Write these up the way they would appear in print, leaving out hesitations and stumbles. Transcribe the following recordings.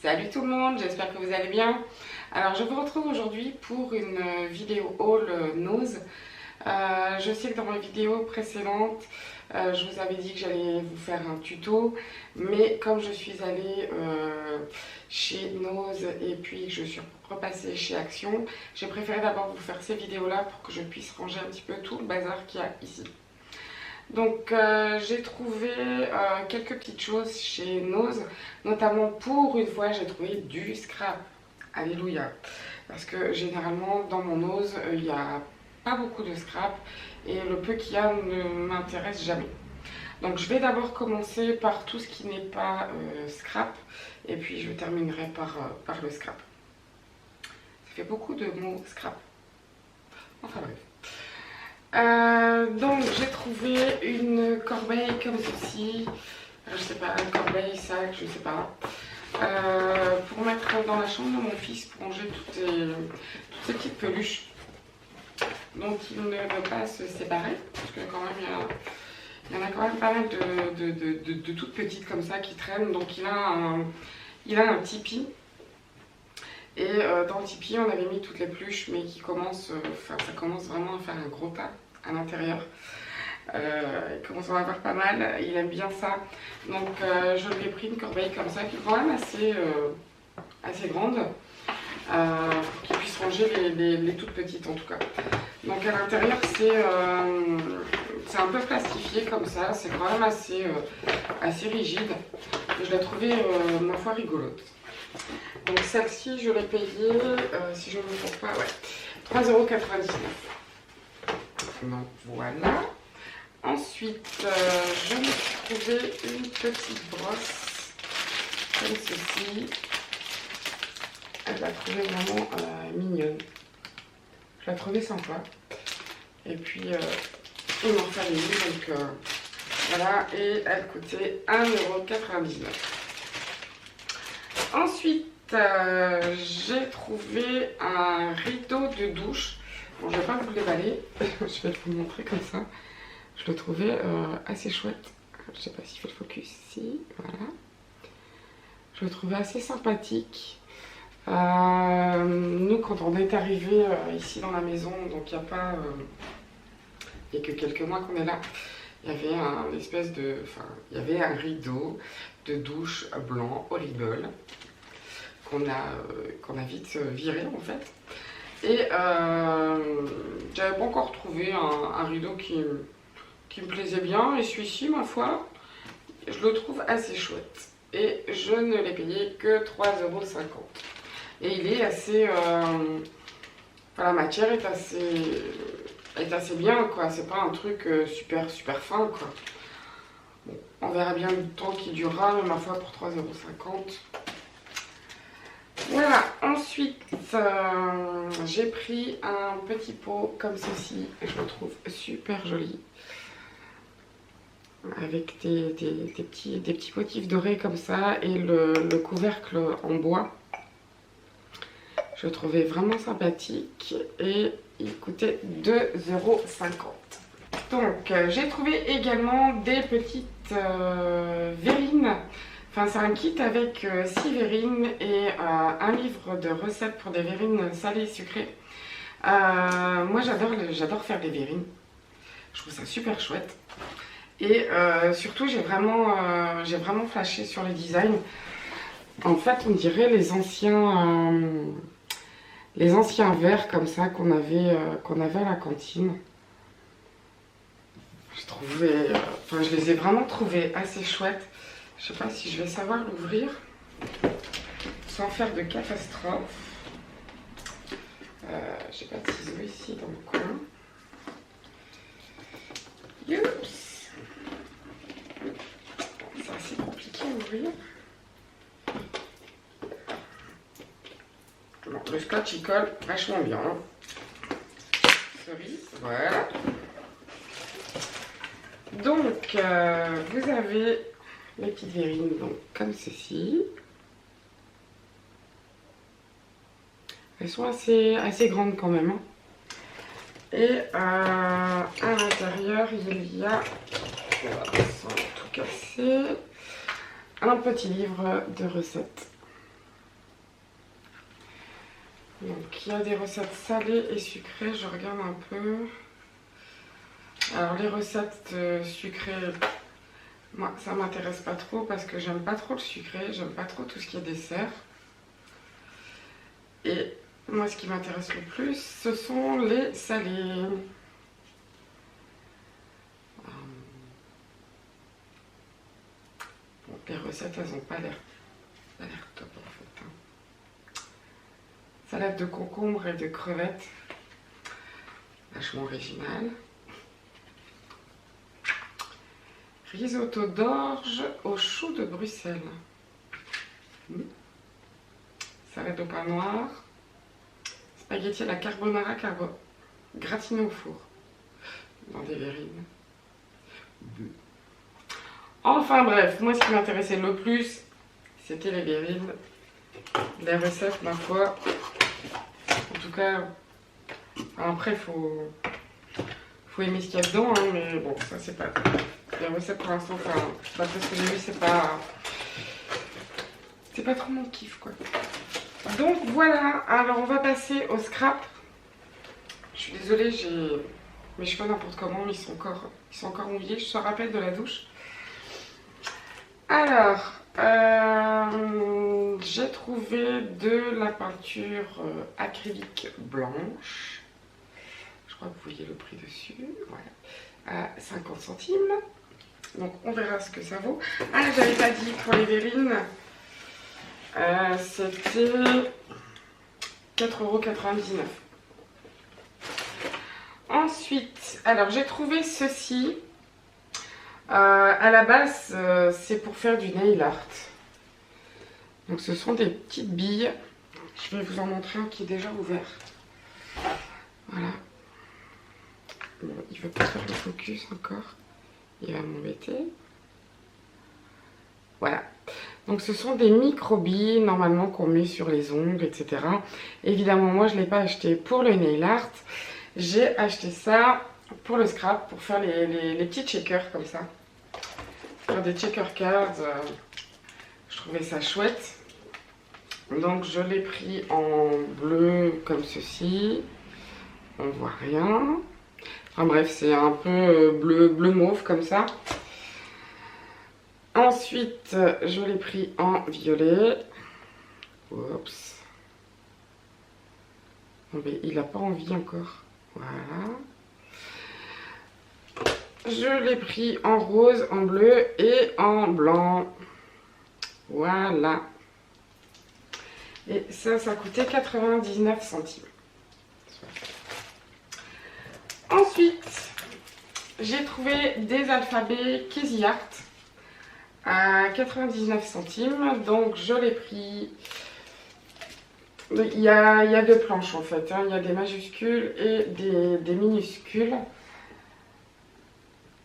Salut tout le monde, j'espère que vous allez bien. Alors je vous retrouve aujourd'hui pour une vidéo haul nose. Je sais que dans ma vidéo précédente, je vous avais dit que j'allais vous faire un tuto, mais comme je suis allée chez Nose et puis que je suis repassée chez Action, j'ai préféré d'abord vous faire ces vidéos-là pour que je puisse ranger un petit peu tout le bazar qu'il y a ici. Donc j'ai trouvé quelques petites choses chez Nose, notamment pour une fois j'ai trouvé du scrap. Alléluia. Parce que généralement dans mon Nose il n'y a pas beaucoup de scrap et le peu qu'il y a ne m'intéresse jamais. Donc je vais d'abord commencer par tout ce qui n'est pas scrap et puis je terminerai par le scrap. Ça fait beaucoup de mots scrap. Enfin bref. Donc j'ai trouvé une corbeille comme ceci, je sais pas, une corbeille, sac, je sais pas, pour mettre dans la chambre de mon fils pour ranger toutes ces petites peluches. Donc il ne veut pas se séparer, parce que quand même il y en a quand même pas mal de toutes petites comme ça qui traînent. Donc il a un tipi. Et dans le tipi, on avait mis toutes les peluches, mais ça commence vraiment à faire un gros tas à l'intérieur. Il commence à en avoir pas mal, il aime bien ça. Donc je lui ai pris une corbeille comme ça, qui est quand même assez grande, pour qu'il puisse ranger les toutes petites en tout cas. Donc à l'intérieur, c'est un peu plastifié comme ça, c'est quand même assez rigide. Et je l'ai trouvée, ma foi, rigolote. Donc celle-ci, je l'ai payée, si je ne me trompe pas, ouais, 3,99 €. Donc voilà. Ensuite, je me suis trouvé une petite brosse comme ceci. Je la trouvais vraiment mignonne. Je la trouvais sympa. Et puis, il m'en fallait une, donc voilà. Et elle coûtait 1,99 €. Ensuite, j'ai trouvé un rideau de douche. Bon, je ne vais pas vous le déballer, je vais vous le montrer comme ça. Je le trouvais assez chouette. Je ne sais pas s'il fait le focus ici, voilà. Je le trouvais assez sympathique. Nous, quand on est arrivé ici dans la maison, donc il n'y a que quelques mois qu'on est là, il y avait il y avait un rideau de douche blanc horrible qu'on a vite viré en fait. Et j'avais pas encore trouvé un rideau qui me plaisait bien, et celui-ci, ma foi, je le trouve assez chouette. Et je ne l'ai payé que 3,50 €. Et il est assez... la matière est assez bien, quoi. C'est pas un truc super fin, quoi. Bon, on verra bien le temps qui durera, mais ma foi, pour 3,50 €. Voilà, ensuite j'ai pris un petit pot comme ceci, je le trouve super joli, avec des petits motifs dorés comme ça, et le couvercle en bois. Je le trouvais vraiment sympathique et il coûtait 2,50 €. Donc j'ai trouvé également des petites verrines. Enfin, c'est un kit avec 6 verrines et un livre de recettes pour des verrines salées et sucrées. Moi, j'adore faire des verrines. Je trouve ça super chouette. Et surtout, j'ai vraiment flashé sur le design. En fait, on dirait les anciens verres comme ça qu'on avait à la cantine. Je les ai vraiment trouvés assez chouettes. Je sais pas si je vais savoir l'ouvrir sans faire de catastrophe. J'ai pas de ciseaux ici dans le coin. Youps. C'est assez compliqué à ouvrir. Bon, le scotch il colle vachement bien. Cerise, voilà. Donc vous avez les petites verrines, donc comme ceci. Elles sont assez grandes quand même. Et à l'intérieur, il y a, sans tout casser, un petit livre de recettes. Donc il y a des recettes salées et sucrées, je regarde un peu. Alors les recettes sucrées, moi ça m'intéresse pas trop parce que j'aime pas trop le sucré, j'aime pas trop tout ce qui est dessert. Et moi ce qui m'intéresse le plus, ce sont les salés. Bon, les recettes elles ont pas l'air top en fait. Salade de concombre et de crevettes, vachement original. Risotto d'orge au chou de Bruxelles. Salade au pain noir. Spaghetti à la carbonara gratiné au four. Dans des verrines. Enfin bref, moi ce qui m'intéressait le plus, c'était les verrines. Les recettes, ma foi. En tout cas, après, faut aimer ce qu'il y a dedans, hein, mais bon, ça c'est pas... Les recettes pour l'instant, d'après ce que j'ai vu, c'est pas trop mon kiff, quoi. Donc voilà, alors on va passer au scrap. Je suis désolée, j'ai mes cheveux n'importe comment, mais ils sont encore mouillés, je sors à peine de la douche. Alors, j'ai trouvé de la peinture acrylique blanche. Je crois que vous voyez le prix dessus. Voilà, à 50 centimes. Donc on verra ce que ça vaut. Ah, j'avais pas dit pour les verrines. C'était 4,99 €. Ensuite, alors j'ai trouvé ceci. À la base, c'est pour faire du nail art. Donc ce sont des petites billes. Je vais vous en montrer un qui est déjà ouvert. Voilà. Bon, il ne veut pas faire le focus encore. Il va m'embêter. Voilà. Donc ce sont des micro-billes normalement qu'on met sur les ongles, etc. Évidemment, moi je ne l'ai pas acheté pour le nail art. J'ai acheté ça pour le scrap, pour faire les petits checkers comme ça. Faire des checker cards, je trouvais ça chouette. Donc je l'ai pris en bleu comme ceci. On voit rien. Enfin bref, c'est un peu bleu mauve comme ça. Ensuite, je l'ai pris en violet. Oups. Mais il n'a pas envie encore. Voilà. Je l'ai pris en rose, en bleu et en blanc. Voilà. Et ça coûtait 99 centimes. Ensuite, j'ai trouvé des alphabets Casey Art à 99 centimes. Donc, je l'ai pris. Il y a deux planches en fait. Hein. Il y a des majuscules et des minuscules.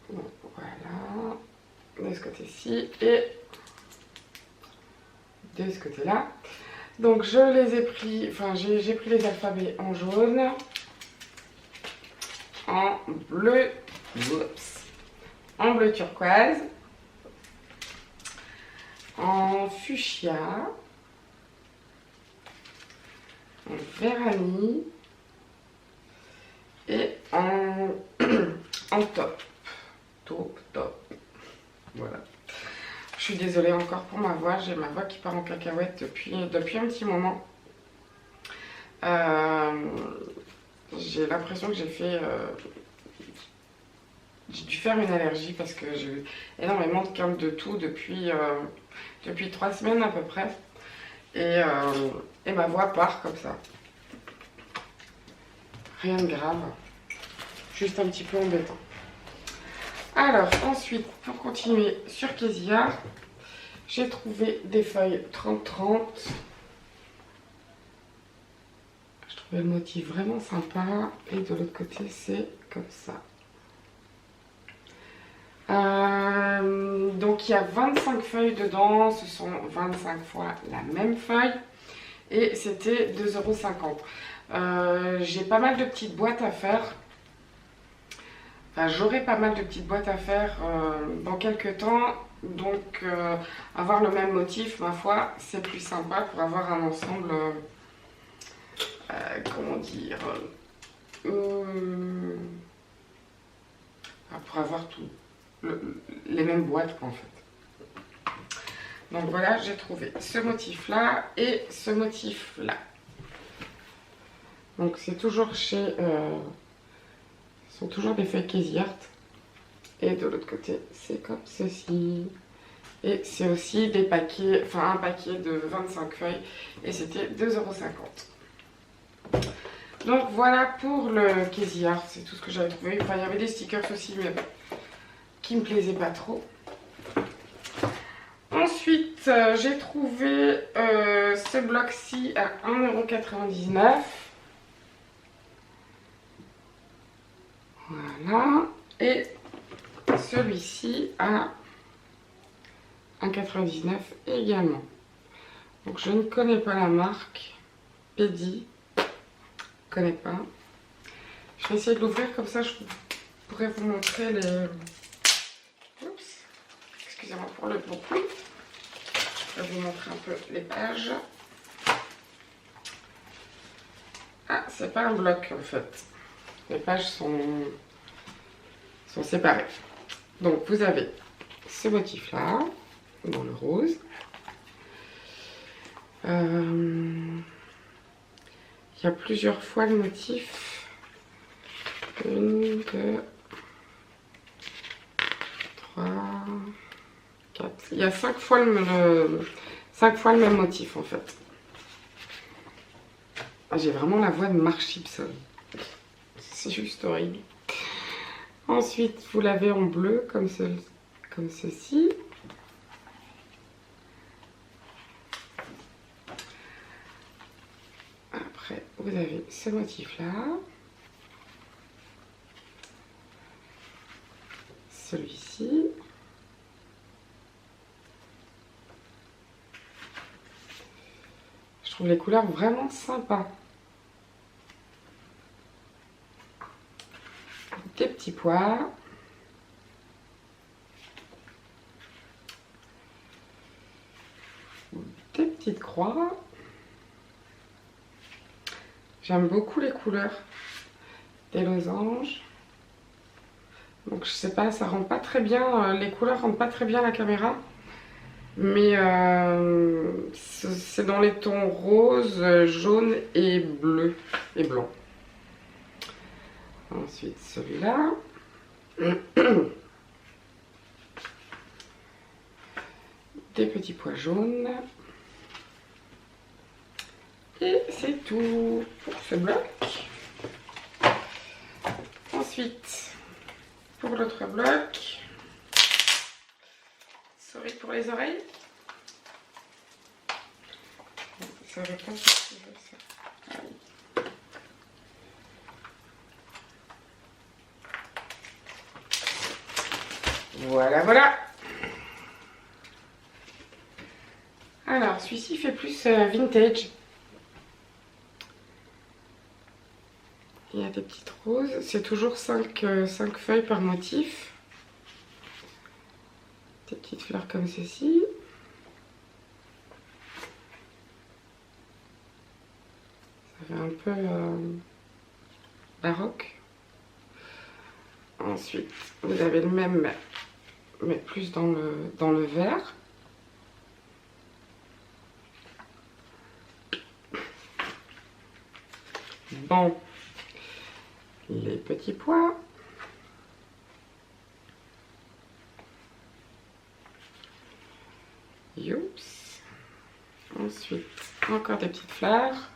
Voilà. De ce côté-ci et de ce côté-là. Donc, je les ai pris. Enfin, j'ai pris les alphabets en jaune, en bleu, en bleu turquoise, en fuchsia, en vert anis et en top. Voilà. Je suis désolée encore pour ma voix, j'ai ma voix qui part en cacahuète depuis un petit moment. J'ai l'impression que j'ai dû faire une allergie parce que j'ai eu énormément de quintes de toux depuis 3 semaines à peu près. Et ma voix part comme ça. Rien de grave, juste un petit peu embêtant. Alors ensuite, pour continuer sur Kezia, j'ai trouvé des feuilles 30-30. Je trouvais le motif vraiment sympa. Et de l'autre côté, c'est comme ça. Donc il y a 25 feuilles dedans. Ce sont 25 fois la même feuille. Et c'était 2,50 €. J'ai pas mal de petites boîtes à faire. Enfin, j'aurai pas mal de petites boîtes à faire dans quelques temps. Donc avoir le même motif, ma foi, c'est plus sympa pour avoir un ensemble comment dire, pour avoir les mêmes boîtes en fait. Donc voilà, j'ai trouvé ce motif là et ce motif là. Donc c'est toujours chez, ce sont toujours des feuilles Casey Art. Et de l'autre côté c'est comme ceci. Et c'est aussi des paquets, enfin un paquet de 25 feuilles et c'était 2,50 €. Donc voilà pour le Casey Art, c'est tout ce que j'avais trouvé. Enfin il y avait des stickers aussi mais qui me plaisaient pas trop. Ensuite j'ai trouvé ce bloc-ci à 1,99 €. Voilà. Et celui-ci à 1,99 € également. Donc je ne connais pas la marque. Pedi. Je ne connais pas. Je vais essayer de l'ouvrir comme ça je pourrais vous montrer les... Oups. Excusez-moi pour le bruit. Je vais vous montrer un peu les pages. Ah, c'est pas un bloc en fait. Les pages sont séparées. Donc vous avez ce motif là, dans le rose. Il y a plusieurs fois le motif. 1, 2, 3, 4. Il y a 5 fois le même motif en fait. J'ai vraiment la voix de Mark Simpson. C'est juste horrible. Ensuite, vous l'avez en bleu comme ceci. Après, vous avez ce motif-là. Celui-ci. Je trouve les couleurs vraiment sympas. Des petits pois. Des petites croix. J'aime beaucoup les couleurs. Des losanges. Donc je sais pas, ça rend pas très bien, les couleurs rendent pas très bien la caméra. Mais c'est dans les tons rose, jaune et bleu et blanc. Ensuite celui-là. Des petits pois jaunes. Et c'est tout pour ce bloc. Ensuite, pour l'autre bloc, sorry pour les oreilles. Ça va pas sortir ça. Voilà, voilà. Alors, celui-ci fait plus vintage. Il y a des petites roses. C'est toujours 5 feuilles par motif. Des petites fleurs comme ceci. Ça fait un peu baroque. Ensuite, vous avez le même, mais plus dans le vert. Bon, les petits pois. Youps. Ensuite, encore des petites fleurs.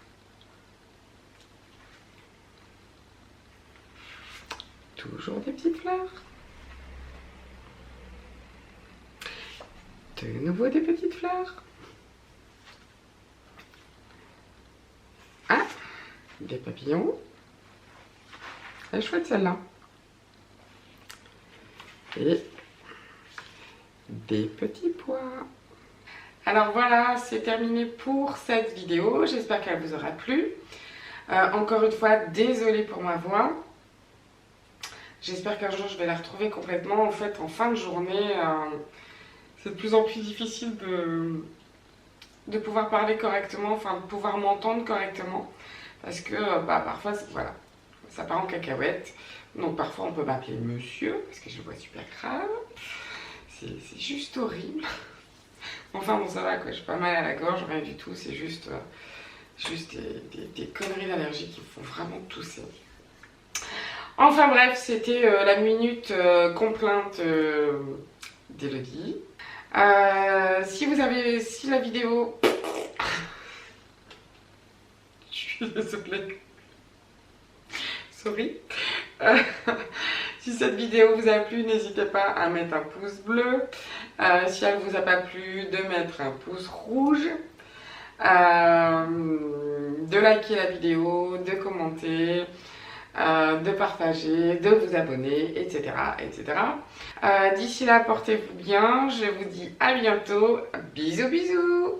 Toujours des petites fleurs. De nouveau des petites fleurs. Ah, des papillons. Elle est chouette celle-là. Et des petits pois. Alors voilà, c'est terminé pour cette vidéo. J'espère qu'elle vous aura plu. Encore une fois, désolée pour ma voix. J'espère qu'un jour je vais la retrouver complètement. En fait, en fin de journée, c'est de plus en plus difficile de pouvoir parler correctement, enfin de pouvoir m'entendre correctement. parce que parfois, voilà, ça part en cacahuète. Donc parfois on peut m'appeler monsieur, parce que je vois super grave. C'est juste horrible. Enfin bon, ça va quoi, j'ai pas mal à la gorge, rien du tout, c'est juste des conneries d'allergie qui me font vraiment tousser. Enfin bref, c'était la minute complainte d'Elodie. Si la vidéo... Je suis désolée. Sorry. Si cette vidéo vous a plu, n'hésitez pas à mettre un pouce bleu. Si elle vous a pas plu, de mettre un pouce rouge. De liker la vidéo, de commenter, de partager, de vous abonner, etc. etc. D'ici là, portez-vous bien. Je vous dis à bientôt. Bisous bisous.